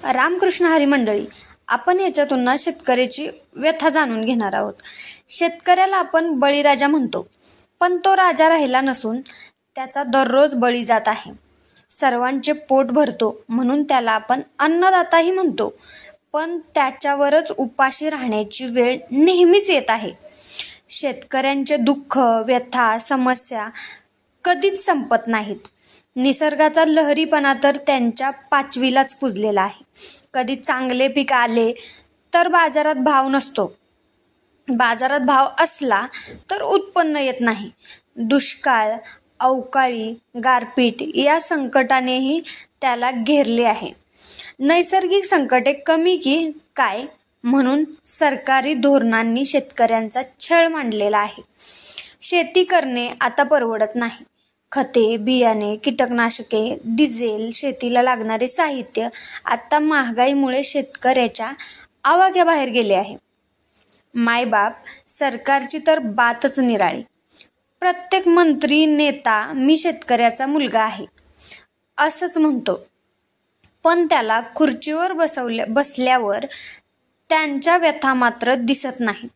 रामकृष्ण हरी मंडळी, आपण याच्यातून ना शेतकऱ्याची व्यथा जाणून घेणार आहोत. शेतकऱ्याला आपण बळीराजा म्हणतो, पण तो राजा राहिला नसून त्याचा दररोज बळी जात आहे. सर्वांचे पोट भरतो म्हणून त्याला आपण अन्नदाताही म्हणतो, पण त्याच्यावरच उपाशी राहण्याची वेळ नेहमीच येत आहे. शेतकऱ्यांचे दुःख, व्यथा, समस्या कधीच संपत नाहीत. निसर्गाचा लहरीपणा तर त्यांच्या पाचवीलाच पुजलेला आहे. कधी चांगले पीक आले तर बाजारात भाव नसतो, बाजारात भाव असला तर उत्पन्न येत नाही. दुष्काळ, अवकाळी, गारपीट या संकटानेही त्याला घेरले आहे. नैसर्गिक संकटे कमी की काय म्हणून सरकारी धोरणांनी शेतकऱ्यांचा छळ मांडलेला आहे. शेती करणे आता परवडत नाही. खते, बियाणे, कीटकनाशके, डिझेल, शेतीला लागणारे साहित्य आता महागाईमुळे शेतकऱ्याच्या आवाक्याबाहेर गेले आहे. मायबाप, सरकारची तर बातच निराळी. प्रत्येक मंत्री, नेता मी शेतकऱ्याचा मुलगा आहे असंच म्हणतो, पण त्याला खुर्चीवर बसल्यावर त्यांच्या व्यथा मात्र दिसत नाहीत.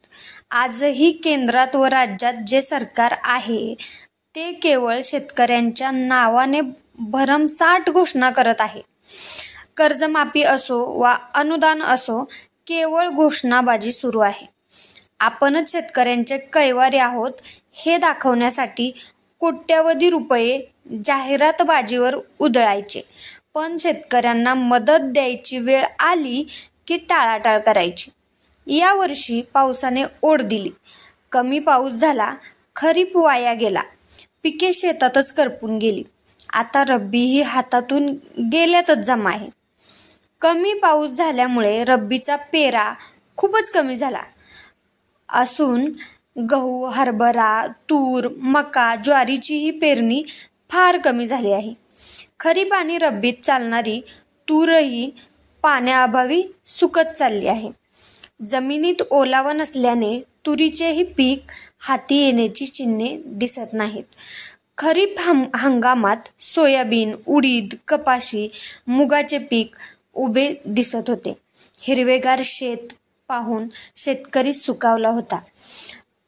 आजही केंद्रात व राज्यात जे सरकार आहे ते केवळ शेतकऱ्यांच्या नावाने भरमसाठ घोषणा करत आहे. कर्जमाफी असो वा अनुदान असो, केवळ घोषणाबाजी सुरू आहे. आपणच शेतकऱ्यांचे कैवारी आहोत हे दाखवण्यासाठी कोट्यवधी रुपये जाहिरातबाजीवर उधळायचे, पण शेतकऱ्यांना मदत द्यायची वेळ आली की टाळाटाळ करायची. यावर्षी पावसाने ओढ दिली. कमी पाऊस झाला, खरीप वाया गेला, पिके शेतातच करपून गेली. आता रब्बीही हातातून गेल्यातच जमा आहे. कमी पाऊस झाल्यामुळे रब्बीचा पेरा खूपच कमी झाला असून गहू, हरभरा, तूर, मका, ज्वारीचीही पेरणी फार कमी झाली आहे. खरीप आणि रब्बीत चालणारी तूरही पाण्याअभावी सुकत चालली आहे. जमिनीत ओलावा नसल्याने तुरीचेही पीक हाती येण्याची चिन्हे दिसत नाहीत. खरीप हंगामात सोयाबीन, उडीद, कपाशी, मुगाचे पीक उभे दिसत होते. हिरवेगार शेत पाहून शेतकरी सुकावला होता,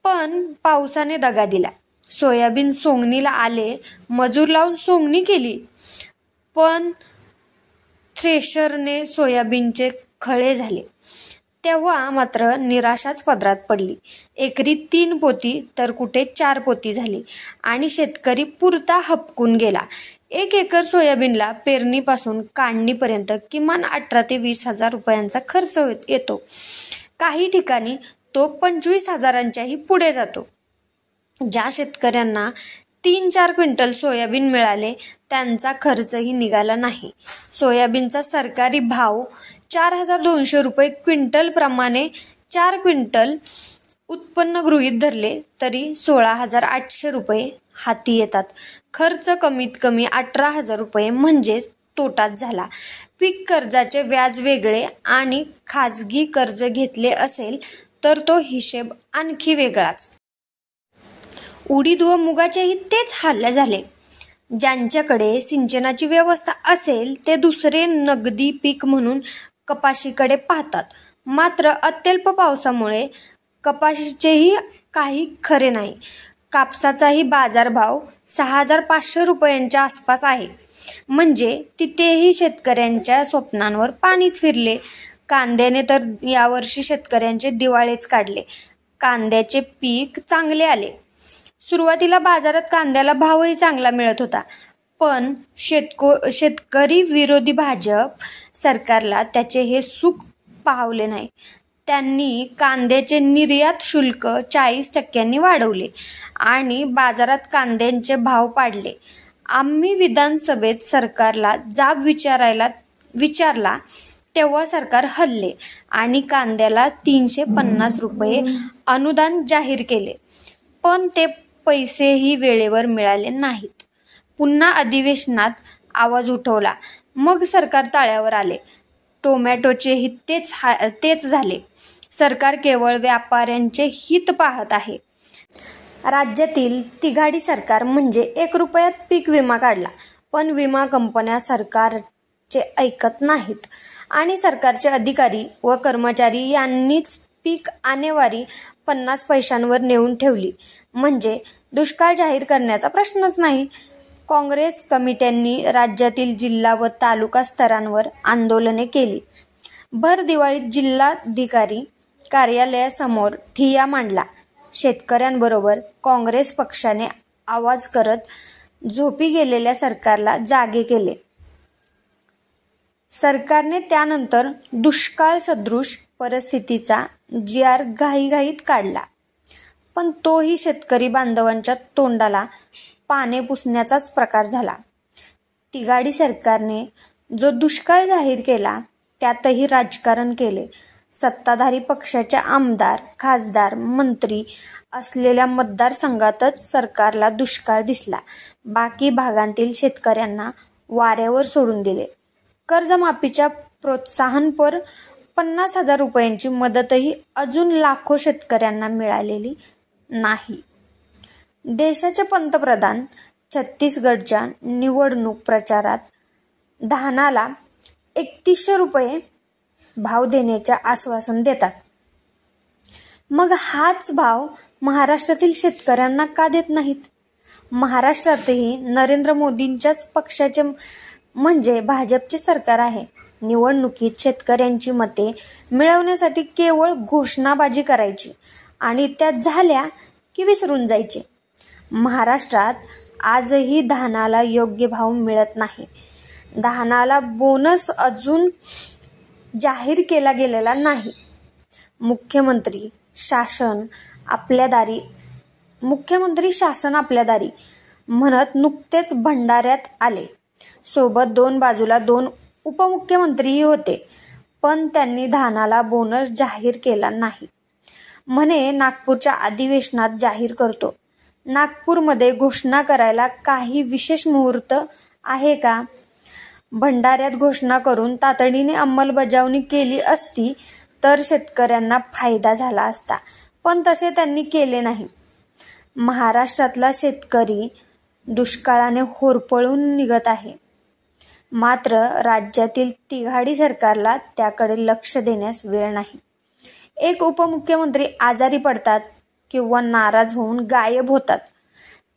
पण पावसाने दगा दिला. सोयाबीन सोंगणीला आले, मजूर लावून सोंगणी केली, पण थ्रेशरने सोयाबीनचे खळे झाले. तेव्हा मात्र निराशाच पदरात पडली. एकरी 3 पोती तर कुठे 4 पोती झाली आणि शेतकरी पुरता हबकून गेला. 1 एकर सोयाबीनला पेरणीपासून काढणीपर्यंत किमान 18,000 ते 20,000 रुपयांचा खर्च येतो. काही ठिकाणी तो 25,000च्याही पुढे जातो. ज्या शेतकऱ्यांना 3-4 क्विंटल सोयाबीन मिळाले त्यांचा खर्चही निघाला नाही. सोयाबीनचा सरकारी भाव 4,200 रुपये क्विंटल प्रमाणे 4 क्विंटल उत्पन्न गृहीत धरले तरी 16,800 रुपये हाती येतात. खर्च कमीत कमी 18,000 रुपये म्हणजेच तोटाच झाला. पीक कर्जाचे व्याज वेगळे आणि खाजगी कर्ज घेतले असेल तर तो हिशेब आणखी वेगळाच. उडीद व मुगाचेही तेच हाल झाले. ज्यांच्याकडे सिंचनाची व्यवस्था असेल ते दुसरे नगदी पीक म्हणून कपाशीकडे पाहतात. मात्र अत्यल्प पावसामुळे कपाशीचेही काही खरे नाही. कापसाचाही बाजारभाव 6,500 रुपयांच्या आसपास आहे. म्हणजे तिथेही शेतकऱ्यांच्या स्वप्नांवर पाणीच फिरले. कांद्याने तर यावर्षी शेतकऱ्यांचे दिवाळेच काढले. कांद्याचे पीक चांगले आले. सुरुवातीला बाजारात कांद्याला भावही चांगला मिळत होता, पण शेतकरी विरोधी भाजप सरकारला त्याचे हे सुख पाहवले नाही. त्यांनी कांद्याचे निर्यात शुल्क 40% वाढवले आणि बाजारात कांद्यांचे भाव पाडले. आम्ही विधानसभेत सरकारला जाब विचारला तेव्हा सरकार हलले आणि कांद्याला 350 रुपये अनुदान जाहीर केले, पण ते पैसेही वेळेवर मिळाले नाहीत. पुन्हा अधिवेशनात आवाज उठवला, मग सरकार ताळ्यावर आले. टोमॅटोचेही तेच झाले. सरकार केवळ व्यापाऱ्यांचे हित पाहत आहे. राज्यातील तिघाडी सरकार म्हणजे 1 रुपयात पीक विमा काढला, पण विमा कंपन्या सरकार चे ऐकत नाहीत आणि सरकारचे अधिकारी व कर्मचारी यांनीच पीक आणेवारी 50 पैशांवर नेऊन ठेवली म्हणजे दुष्काळ जाहीर करण्याचा प्रश्नच नाही. काँग्रेस कमिट्यांनी राज्यातील जिल्हा व तालुका स्तरांवर आंदोलने केली. भर दिवाळीत जिल्हाधिकारी कार्यालयासमोर ठिय्या मांडला. शेतकऱ्यांबरोबर काँग्रेस पक्षाने आवाज करत झोपी गेलेल्या सरकारला जागे केले. सरकारने त्यानंतर दुष्काळ सदृश परिस्थितीचा जी.आर. घाईघाईत काढला. पण तोही शेतकरी बांधवांच्या तोंडाला पाने पुसण्याचाच प्रकार झाला. तिघाडी सरकारने जो दुष्काळ जाहीर केला त्यातही राजकारण केले. सत्ताधारी पक्षाचे आमदार, खासदार, मंत्री असलेल्या मतदारसंघातच सरकारला दुष्काळ दिसला. बाकी भागांतील शेतकऱ्यांना वाऱ्यावर सोडून दिले. कर्जमाफीच्या प्रोत्साहनपर 50,000 रुपयांची मदतही अजून लाखो शेतकऱ्यांना मिळालेली नाही. देशाचे पंतप्रधान छत्तीसगडच्या निवडणूक प्रचारात धानाला 3100 रुपये भाव देण्याचे आश्वासन देतात. मग हाच भाव महाराष्ट्रातील शेतकऱ्यांना का देत नाहीत? महाराष्ट्रातही नरेंद्र मोदींच्याच पक्षाचे म्हणजे भाजपचे सरकार आहे. निवडणुकीत शेतकऱ्यांची मते मिळवण्यासाठी केवळ घोषणाबाजी करायची आणि त्या झाल्या की विसरून जायचे. महाराष्ट्रात आजही धानाला योग्य भाव मिळत नाही. धानाला बोनस अजून जाहीर केला गेलेला नाही. मुख्यमंत्री शासन आपल्या दारी म्हणत नुकतेच भंडाऱ्यात आले. सोबत 2 बाजूला 2 उपमुख्यमंत्रीही होते. पण त्यांनी धानाला बोनस जाहीर केला नाही. म्हणे नागपूरच्या अधिवेशनात जाहीर करतो. नागपूरमध्ये घोषणा करायला काही विशेष मुहूर्त आहे का? भंडाऱ्यात घोषणा करून तातडीने अंमलबजावणी केली असती तर शेतकऱ्यांना फायदा झाला असता. पण तसे त्यांनी केले नाही. महाराष्ट्रातला शेतकरी दुष्काळाने होरपळून निघत आहे. मात्र राज्यातील तिघाडी सरकारला त्याकडे लक्ष देण्यास वेळ नाही. एक उपमुख्यमंत्री आजारी पडतात किंवा नाराज होऊन गायब होतात,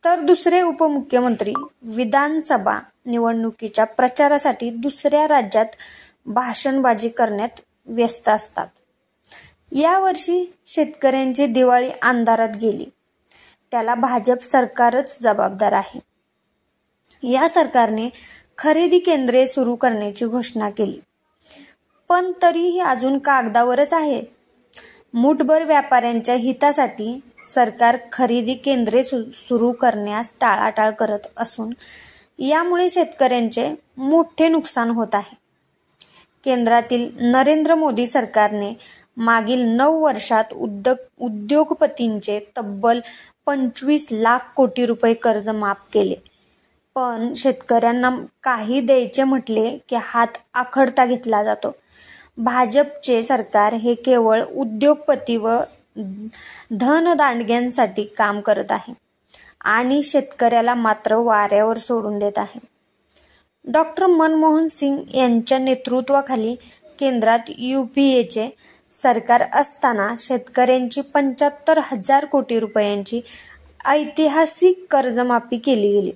तर दुसरे उपमुख्यमंत्री विधानसभा निवडणुकीच्या प्रचारासाठी दुसऱ्या राज्यात भाषणबाजी करण्यात व्यस्त असतात. यावर्षी शेतकऱ्यांची दिवाळी अंधारात गेली. त्याला भाजप सरकारच जबाबदार आहे. या सरकारने खरेदी केंद्रे सुरू करण्याची घोषणा केली, पण तरीही अजून कागदावरच आहे. मूठभर व्यापाऱ्यांच्या हितासाठी सरकार खरेदी केंद्रे सुरू करण्यास टाळाटाळ करत असून यामुळे शेतकऱ्यांचे मोठे नुकसान होत आहे. केंद्रातील नरेंद्र मोदी सरकारने मागील 9 वर्षात उद्योगपतींचे तब्बल 25 लाख कोटी रुपये कर्ज माफ केले. पण शेतकऱ्यांना काही द्यायचे म्हटले की हात आखडता घेतला जातो. भाजपचे सरकार हे केवळ उद्योगपती व धनदांडग्यांसाठी काम करत आहे आणि शेतकऱ्याला मात्र वाऱ्यावर सोडून देत आहे. डॉक्टर मनमोहन सिंग यांच्या नेतृत्वाखाली केंद्रात UPAचे सरकार असताना शेतकऱ्यांची 75,000 कोटी रुपयांची ऐतिहासिक कर्जमाफी केली गेली.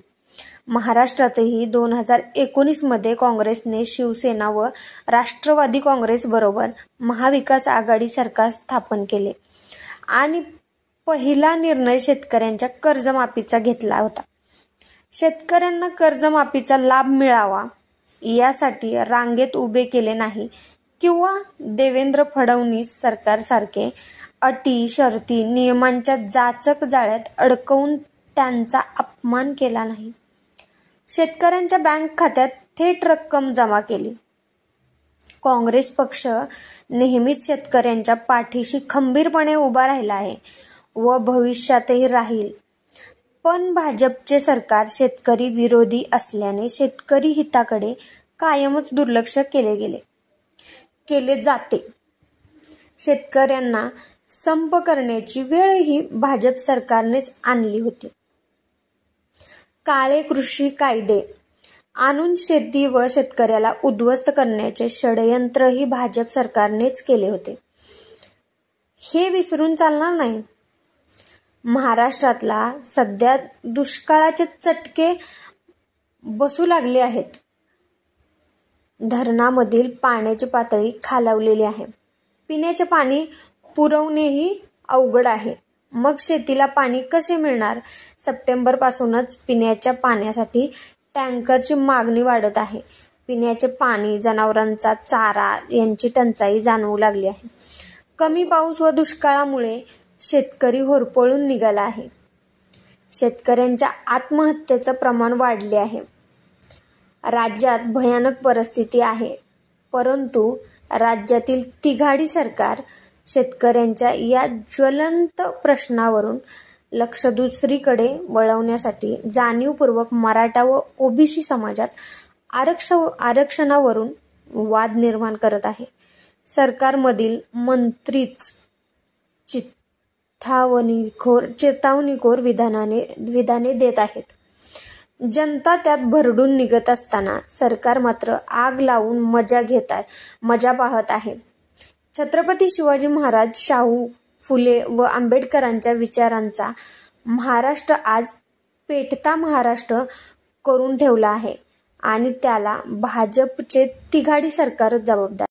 महाराष्ट्रातही 2019 मध्ये काँग्रेसने शिवसेना व राष्ट्रवादी काँग्रेस बरोबर महाविकास आघाडी सरकार स्थापन केले आणि पहिला निर्णय शेतकऱ्यांच्या कर्जमाफीचा घेतला होता. शेतकऱ्यांना कर्जमाफीचा लाभ मिळावा यासाठी रांगेत उभे केले नाही किंवा देवेंद्र फडणवीस सरकारसारखे अटी, शर्ती, नियमांच्या जाचक जाळ्यात अडकवून त्यांचा अपमान केला नाही. शेतकऱ्यांच्या बँक खात्यात थेट रक्कम जमा केली. काँग्रेस पक्ष नेहमीच शेतकऱ्यांच्या पाठीशी खंबीरपणे उभा राहिला आहे व भविष्यातही राहील. पण भाजपचे सरकार शेतकरी विरोधी असल्याने शेतकरी हिताकडे कायमच दुर्लक्ष केले जाते. शेतकऱ्यांना संप करण्याची वेळही भाजप सरकारनेच आणली होती. काळे कृषी कायदे आणून शेती व शेतकऱ्याला उद्ध्वस्त करण्याचे षडयंत्रही भाजप सरकारनेच केले होते. हे विसरून चालणार नाही. महाराष्ट्रातला सध्या दुष्काळाचे चटके बसू लागले आहेत. धरणामधील पाण्याची पातळी खालावलेली आहे. पिण्याचे पाणी पुरवणेही अवघड आहे. मग शेतीला पाणी कसे मिळणार? सप्टेंबरपासूनच पिण्याच्या पाण्यासाठी टँकरची मागणी वाढत आहे. पिण्याचे पाणी, जनावरांचा चारा यांची टंचाई जाणवू लागली आहे. कमी पाऊस व दुष्काळामुळे शेतकरी होरपळून निघाला आहे. शेतकऱ्यांच्या आत्महत्येचं प्रमाण वाढले आहे. राज्यात भयानक परिस्थिती आहे. परंतु राज्यातील तिघाडी सरकार शेतकऱ्यांच्या या ज्वलंत प्रश्नावरून लक्ष दुसरीकडे वळवण्यासाठी जाणीवपूर्वक मराठा व ओबीसी समाजात आरक्षणावरून वाद निर्माण करत आहे. सरकारमधील मंत्रीच चेतावणीखोर विधाने देत आहेत. जनता त्यात भरडून निघत असताना सरकार मात्र आग लावून मजा पाहत आहे. छत्रपती शिवाजी महाराज, शाहू फुले व आंबेडकरांच्या विचारांचा महाराष्ट्र आज पेटता महाराष्ट्र करून ठेवला आहे आणि त्याला भाजपचे तिघाडी सरकार जबाबदार